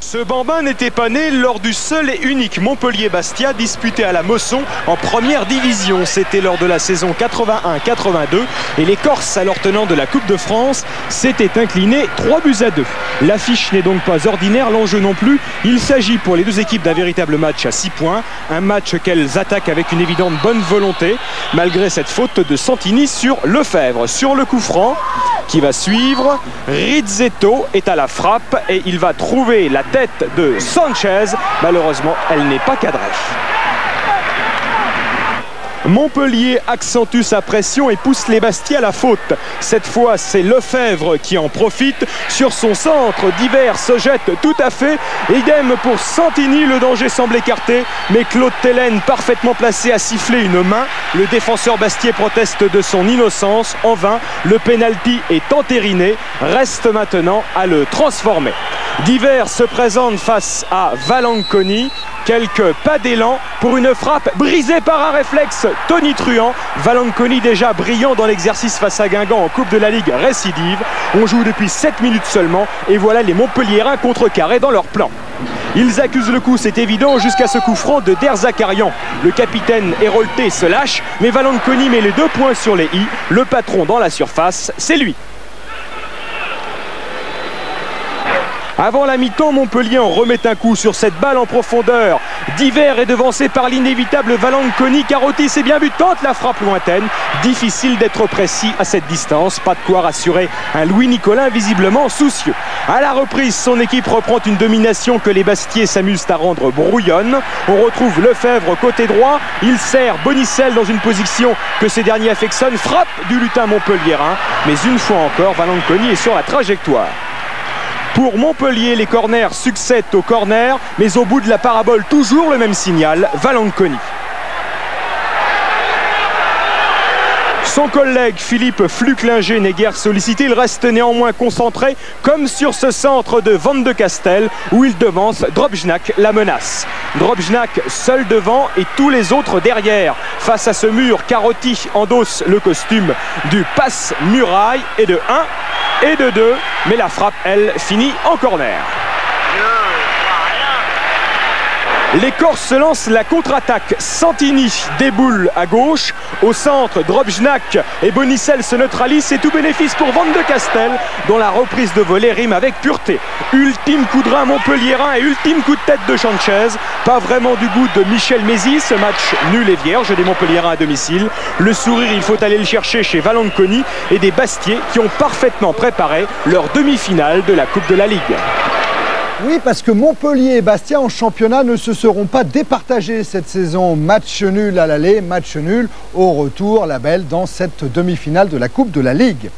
Ce bambin n'était pas né lors du seul et unique Montpellier-Bastia disputé à la Mosson en première division. C'était lors de la saison 81-82 et les Corses, alors tenants de la Coupe de France, s'étaient inclinés 3-2. L'affiche n'est donc pas ordinaire, l'enjeu non plus. Il s'agit pour les deux équipes d'un véritable match à 6 points. Un match qu'elles attaquent avec une évidente bonne volonté, malgré cette faute de Santini sur Lefebvre. Sur le coup franc qui va suivre, Rizzetto est à la frappe et il va trouver la tête de Sanchez. Malheureusement, elle n'est pas cadrée. Montpellier accentue sa pression et pousse les Bastia à la faute. Cette fois, c'est Lefebvre qui en profite. Sur son centre, Divers se jette tout à fait. Idem pour Santini, le danger semble écarté. Mais Claude Tellen, parfaitement placé, a sifflé une main. Le défenseur bastiais proteste de son innocence. En vain, le pénalty est entériné. Reste maintenant à le transformer. Divers se présente face à Valanconi. Quelques pas d'élan pour une frappe brisée par un réflexe tonitruant. Valanconi déjà brillant dans l'exercice face à Guingamp en Coupe de la Ligue récidive. On joue depuis 7 minutes seulement et voilà les Montpelliérains contrecarrés dans leur plan. Ils accusent le coup, c'est évident, jusqu'à ce coup franc de Der Zakarian. Le capitaine Hérolté se lâche, mais Valanconi met les 2 points sur les i. Le patron dans la surface, c'est lui. Avant la mi-temps, Montpellier en remet un coup sur cette balle en profondeur. Divers est devancé par l'inévitable Valanconi. Carotti, c'est bien vu, tente la frappe lointaine. Difficile d'être précis à cette distance. Pas de quoi rassurer un Louis Nicolin visiblement soucieux. À la reprise, son équipe reprend une domination que les Bastiais s'amusent à rendre brouillonne. On retrouve Lefebvre côté droit. Il sert Bonicel dans une position que ces derniers affectionnent. Frappe du lutin montpelliérain. Mais une fois encore, Valanconi est sur la trajectoire. Pour Montpellier, les corners succèdent aux corners, mais au bout de la parabole, toujours le même signal, Valanconi. Son collègue Philippe Flucklinger n'est guère sollicité, il reste néanmoins concentré, comme sur ce centre de Van de Castel, où il devance Drobnjak, la menace. Drobnjak seul devant et tous les autres derrière. Face à ce mur, Carotti endosse le costume du passe-muraille et de 1 et de 2, mais la frappe, elle, finit en corner. Les Corses lancent la contre-attaque. Santini déboule à gauche. Au centre, Drobnjak et Bonicel se neutralisent. C'est tout bénéfice pour Van de Castel, dont la reprise de volée rime avec pureté. Ultime coup de rein montpelliérain et ultime coup de tête de Sanchez. Pas vraiment du goût de Michel Mézy. Ce match nul et vierge des Montpelliérains à domicile. Le sourire, il faut aller le chercher chez Valanconi et des Bastiais qui ont parfaitement préparé leur demi-finale de la Coupe de la Ligue. Oui, parce que Montpellier et Bastia en championnat ne se seront pas départagés cette saison. Match nul à l'aller, match nul au retour, la belle dans cette demi-finale de la Coupe de la Ligue.